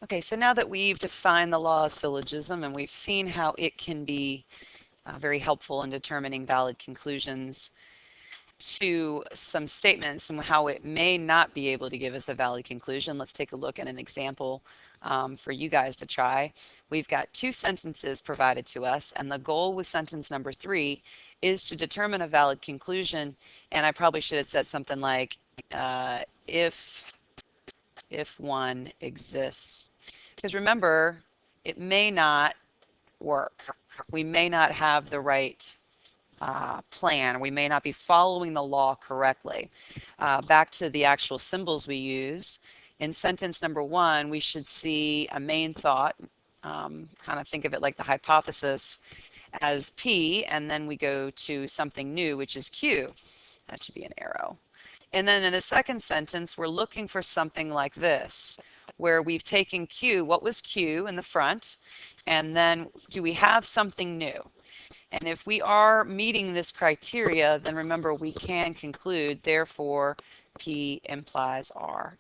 Okay, so now that we've defined the law of syllogism and we've seen how it can be very helpful in determining valid conclusions to some statements and how it may not be able to give us a valid conclusion, let's take a look at an example for you guys to try. We've got two sentences provided to us, and the goal with sentence number 3 is to determine a valid conclusion. And I probably should have said something like, if one exists. Because remember, it may not work. We may not have the right plan. We may not be following the law correctly. Back to the actual symbols we use. In sentence number 1, we should see a main thought. Kind of think of it like the hypothesis as P, and then we go to something new, which is Q. That should be an arrow. And then in the second sentence, we're looking for something like this, where we've taken Q, what was Q in the front, and then do we have something new? And if we are meeting this criteria, then remember we can conclude, therefore, P implies R.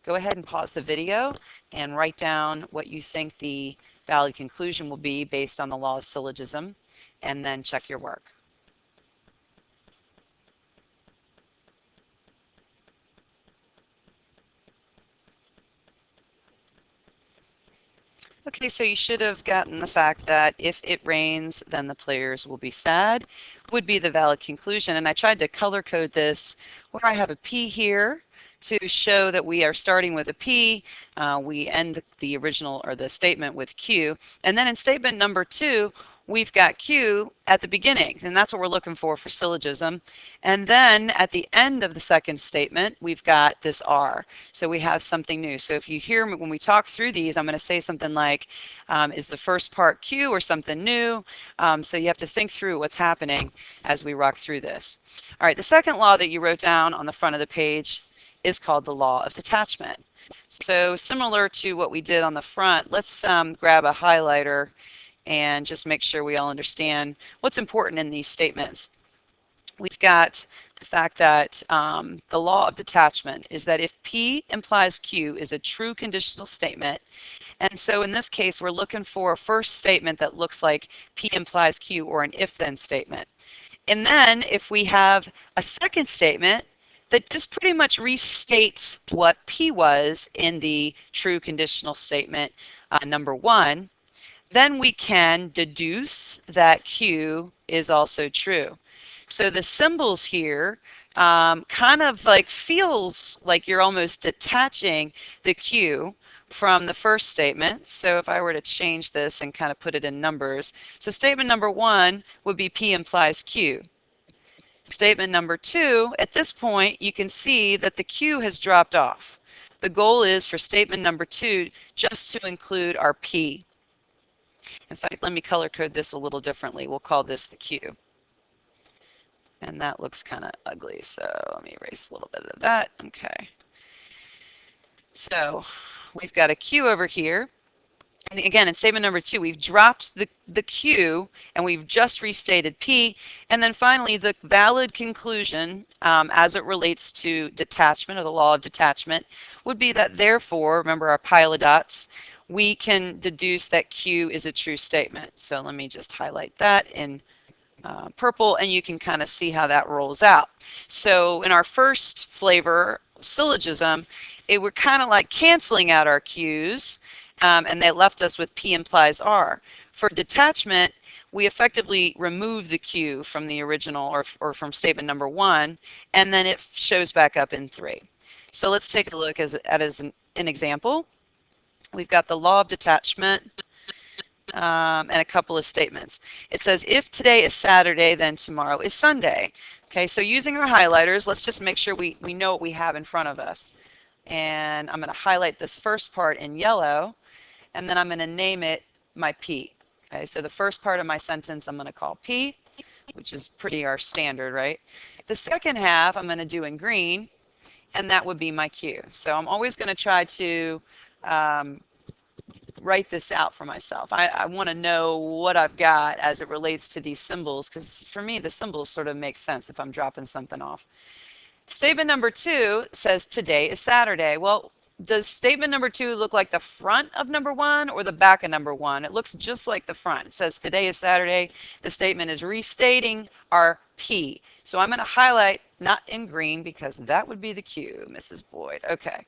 Go ahead and pause the video and write down what you think the valid conclusion will be based on the law of syllogism, and then check your work. Okay, so you should have gotten the fact that if it rains, then the players will be sad, would be the valid conclusion. And I tried to color code this where I have a P here to show that we are starting with a P. We end the original or the statement with Q. And then in statement number 2, we've got Q at the beginning, and that's what we're looking for syllogism. And then at the end of the second statement, we've got this R. So we have something new. So if you hear me when we talk through these, I'm going to say something like, is the first part Q or something new? So you have to think through what's happening as we rock through this. All right, the second law that you wrote down on the front of the page is called the law of detachment. So similar to what we did on the front, let's grab a highlighter and just make sure we all understand what's important in these statements. We've got the fact that the law of detachment is that if P implies Q is a true conditional statement, and so in this case we're looking for a first statement that looks like P implies Q or an if-then statement. And then if we have a second statement that just pretty much restates what P was in the true conditional statement number 1, then we can deduce that Q is also true. So the symbols here kind of like feels like you're almost detaching the Q from the first statement. So if I were to change this and kind of put it in numbers, so statement number 1 would be P implies Q. Statement number 2, at this point you can see that the Q has dropped off. The goal is for statement number 2 just to include our P. In fact, let me color code this a little differently. We'll call this the Q. And that looks kind of ugly, so let me erase a little bit of that. Okay. So we've got a Q over here. And again, in statement number 2, we've dropped the Q and we've just restated P. And then finally, the valid conclusion as it relates to detachment or the law of detachment would be that therefore, remember our pile of dots, we can deduce that Q is a true statement. So let me just highlight that in purple, and you can kind of see how that rolls out. So in our first flavor, syllogism, it were kind of like canceling out our Q's, and they left us with P implies R. For detachment, we effectively remove the Q from the original or from statement number 1, and then it shows back up in 3. So let's take a look at an example. We've got the law of detachment and a couple of statements. It says, if today is Saturday, then tomorrow is Sunday. Okay, so using our highlighters, let's just make sure we know what we have in front of us. And I'm going to highlight this first part in yellow, and then I'm going to name it my P. Okay, so the first part of my sentence I'm going to call P, which is pretty our standard, right? The second half I'm going to do in green, and that would be my Q. So I'm always going to try to write this out for myself. I want to know what I've got as it relates to these symbols, because for me the symbols sort of make sense if I'm dropping something off. Statement number 2 says today is Saturday. Well, does statement number 2 look like the front of number 1 or the back of number 1? It looks just like the front. It says today is Saturday. The statement is restating our P. So I'm going to highlight, not in green because that would be the Q, Mrs. Boyd. Okay.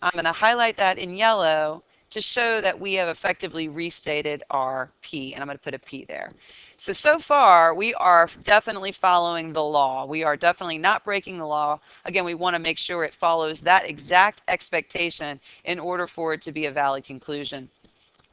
I'm going to highlight that in yellow to show that we have effectively restated our P, and I'm going to put a P there. So far, we are definitely following the law. We are definitely not breaking the law. Again, we want to make sure it follows that exact expectation in order for it to be a valid conclusion.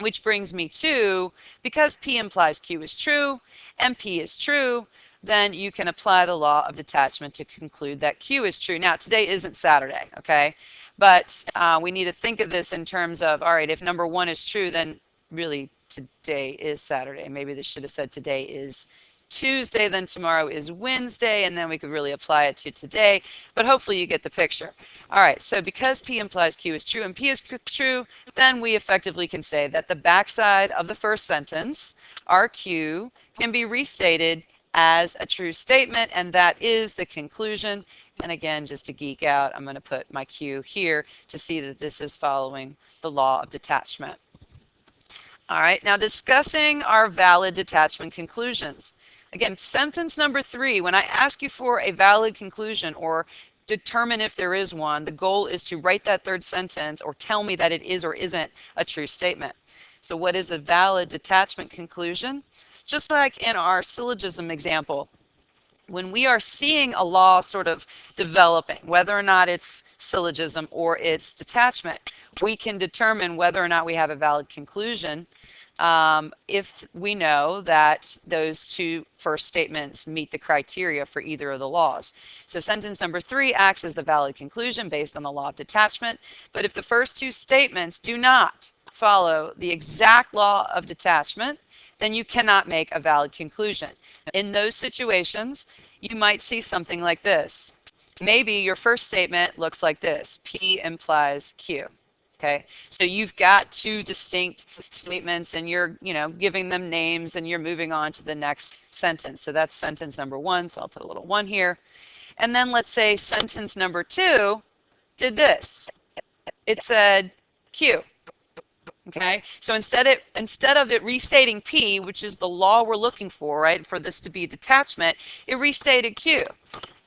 Which brings me to, because P implies Q is true and P is true, then you can apply the law of detachment to conclude that Q is true. Now, today isn't Saturday, okay? But we need to think of this in terms of, all right, if number 1 is true, then really today is Saturday. Maybe this should have said today is Tuesday, then tomorrow is Wednesday, and then we could really apply it to today. But hopefully you get the picture. All right, so because P implies Q is true and P is true, then we effectively can say that the backside of the first sentence, our Q, can be restated as a true statement, and that is the conclusion. And again, just to geek out, I'm going to put my Q here to see that this is following the law of detachment. All right, now discussing our valid detachment conclusions. Again, sentence number 3, when I ask you for a valid conclusion or determine if there is one, the goal is to write that third sentence or tell me that it is or isn't a true statement. So what is a valid detachment conclusion? Just like in our syllogism example, when we are seeing a law sort of developing, whether or not it's syllogism or it's detachment, we can determine whether or not we have a valid conclusion if we know that those two first statements meet the criteria for either of the laws. So sentence number 3 acts as the valid conclusion based on the law of detachment, but if the first two statements do not follow the exact law of detachment, then you cannot make a valid conclusion. In those situations, you might see something like this. Maybe your first statement looks like this: P implies Q. Okay, so you've got two distinct statements and you're, giving them names and you're moving on to the next sentence. So that's sentence number 1. So I'll put a little 1 here. And then let's say sentence number 2 did this. It said Q. Okay, so instead of it restating P, which is the law we're looking for, right, for this to be detachment, it restated Q.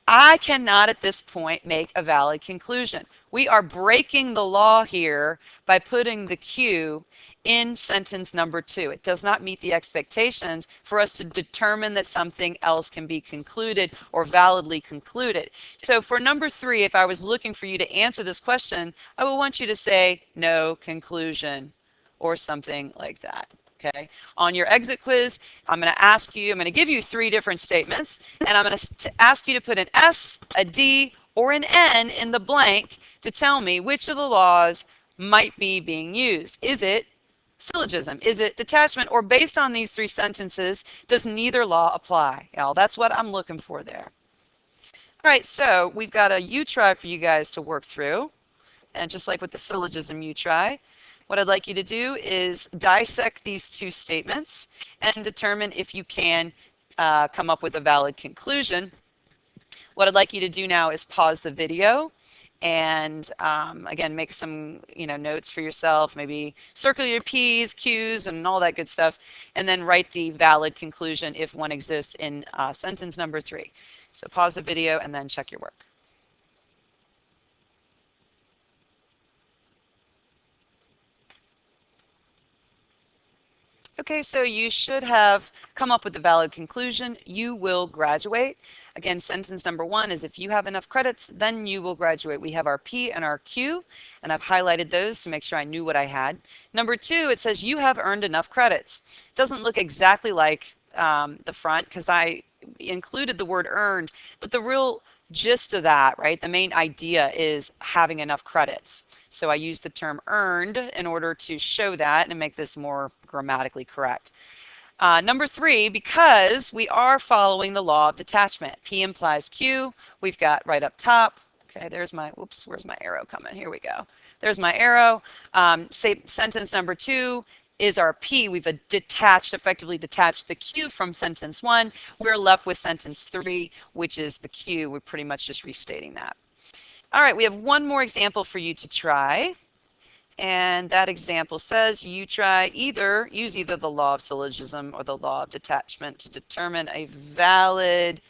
I cannot at this point make a valid conclusion. We are breaking the law here by putting the Q in sentence number 2. It does not meet the expectations for us to determine that something else can be concluded or validly concluded. So for number 3, if I was looking for you to answer this question, I would want you to say no conclusion or something like that. Okay. On your exit quiz, I'm going to give you 3 different statements, and I'm going to ask you to put an S, a D, or an N in the blank to tell me which of the laws might be being used. Is it syllogism? Is it detachment? Or based on these 3 sentences, does neither law apply? That's what I'm looking for there. All right, so we've got a U-try for you guys to work through. And just like with the syllogism U-try, what I'd like you to do is dissect these 2 statements and determine if you can come up with a valid conclusion. What I'd like you to do now is pause the video and again, make some notes for yourself, maybe circle your P's, Q's, and all that good stuff, and then write the valid conclusion if one exists in sentence number 3. So pause the video and then check your work. Okay, so you should have come up with a valid conclusion. You will graduate. Again, sentence number 1 is if you have enough credits, then you will graduate. We have our P and our Q, and I've highlighted those to make sure I knew what I had. Number 2, it says you have earned enough credits. It doesn't look exactly like the front because I included the word earned, but the real gist of that, right, the main idea is having enough credits. So I use the term earned in order to show that and make this more grammatically correct. Number 3, because we are following the law of detachment. P implies Q. We've got right up top. Okay, there's my, whoops, where's my arrow coming? Here we go. There's my arrow. Say sentence number 2 is our P. We've effectively detached the Q from sentence 1. We're left with sentence 3, which is the Q. We're pretty much just restating that. All right, we have one more example for you to try. And that example says you try use either the law of syllogism or the law of detachment to determine a valid,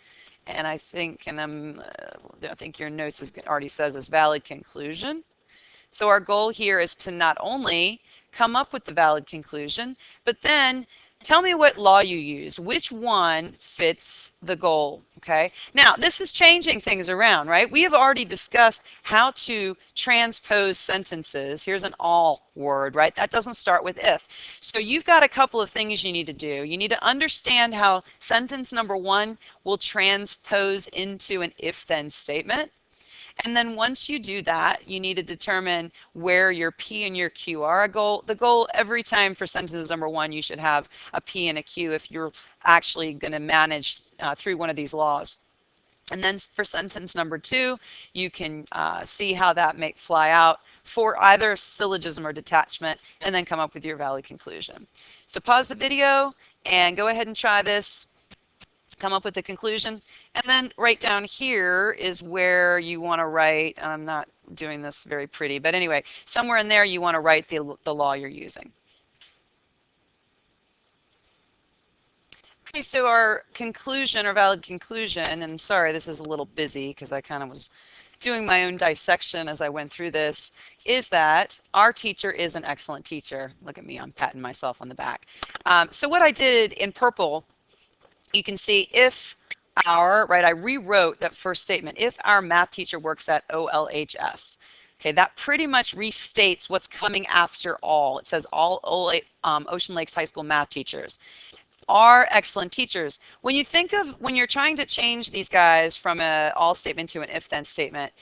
and I think your notes already says this, valid conclusion. So our goal here is to not only come up with the valid conclusion, but then tell me what law you used. Which one fits the goal? Okay. Now, this is changing things around, right? We have already discussed how to transpose sentences. Here's an all word, right? That doesn't start with if. So you've got a couple of things you need to do. You need to understand how sentence number one will transpose into an if-then statement. And then once you do that, you need to determine where your P and your Q are. The goal every time for sentence number one, you should have a P and a Q if you're actually going to manage through one of these laws. And then for sentence number two, you can see how that may fly out for either syllogism or detachment, and then come up with your valid conclusion. So pause the video and go ahead and try this. Come up with a conclusion, and then right down here is where you want to write, and I'm not doing this very pretty, but anyway, somewhere in there you want to write the law you're using. Okay, so our conclusion or valid conclusion, and I'm sorry this is a little busy because I kind of was doing my own dissection as I went through this, is that our teacher is an excellent teacher. Look at me, I'm patting myself on the back. So what I did in purple, you can see if our, right, I rewrote that first statement, if our math teacher works at OLHS. Okay, that pretty much restates what's coming after all. It says all Ocean Lakes High School math teachers are excellent teachers. When you think of, when you're trying to change these guys from an all statement to an if-then statement,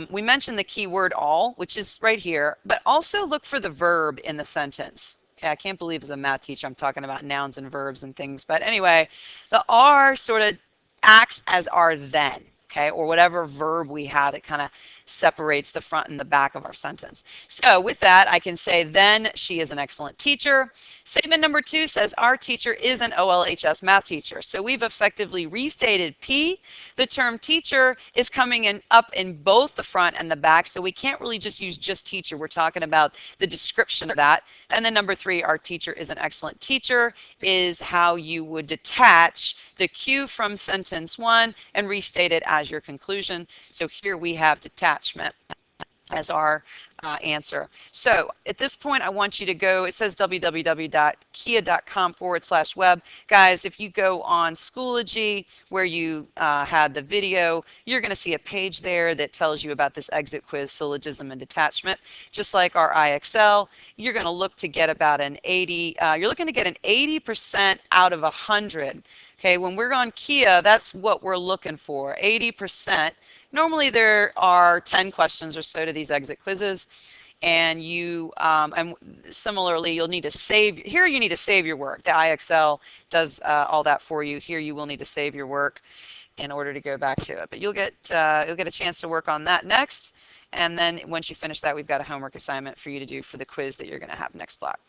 we mentioned the key word all, which is right here, but also look for the verb in the sentence. Okay, I can't believe as a math teacher I'm talking about nouns and verbs and things, but anyway, the are sort of acts as our then, okay, or whatever verb we have that kind of separates the front and the back of our sentence. So with that, I can say, then she is an excellent teacher. Statement number two says our teacher is an OLHS math teacher. So we've effectively restated P. The term teacher is coming in up in both the front and the back, so we can't really just use just teacher. We're talking about the description of that. And then number three, our teacher is an excellent teacher, is how you would detach the Q from sentence one and restate it as your conclusion. So here we have detachment as our answer. So at this point, I want you to go, it says www.kia.com/web. Guys, if you go on Schoology where you had the video, you're going to see a page there that tells you about this exit quiz, syllogism and detachment. Just like our IXL, you're going to look to get about an 80, you're looking to get an 80% out of 100. Okay, when we're on Kia, that's what we're looking for, 80%. Normally there are 10 questions or so to these exit quizzes, and and similarly you'll need to save, here you need to save your work. The IXL does all that for you. Here you will need to save your work in order to go back to it, but you'll get a chance to work on that next, and then once you finish that, we've got a homework assignment for you to do for the quiz that you're going to have next block.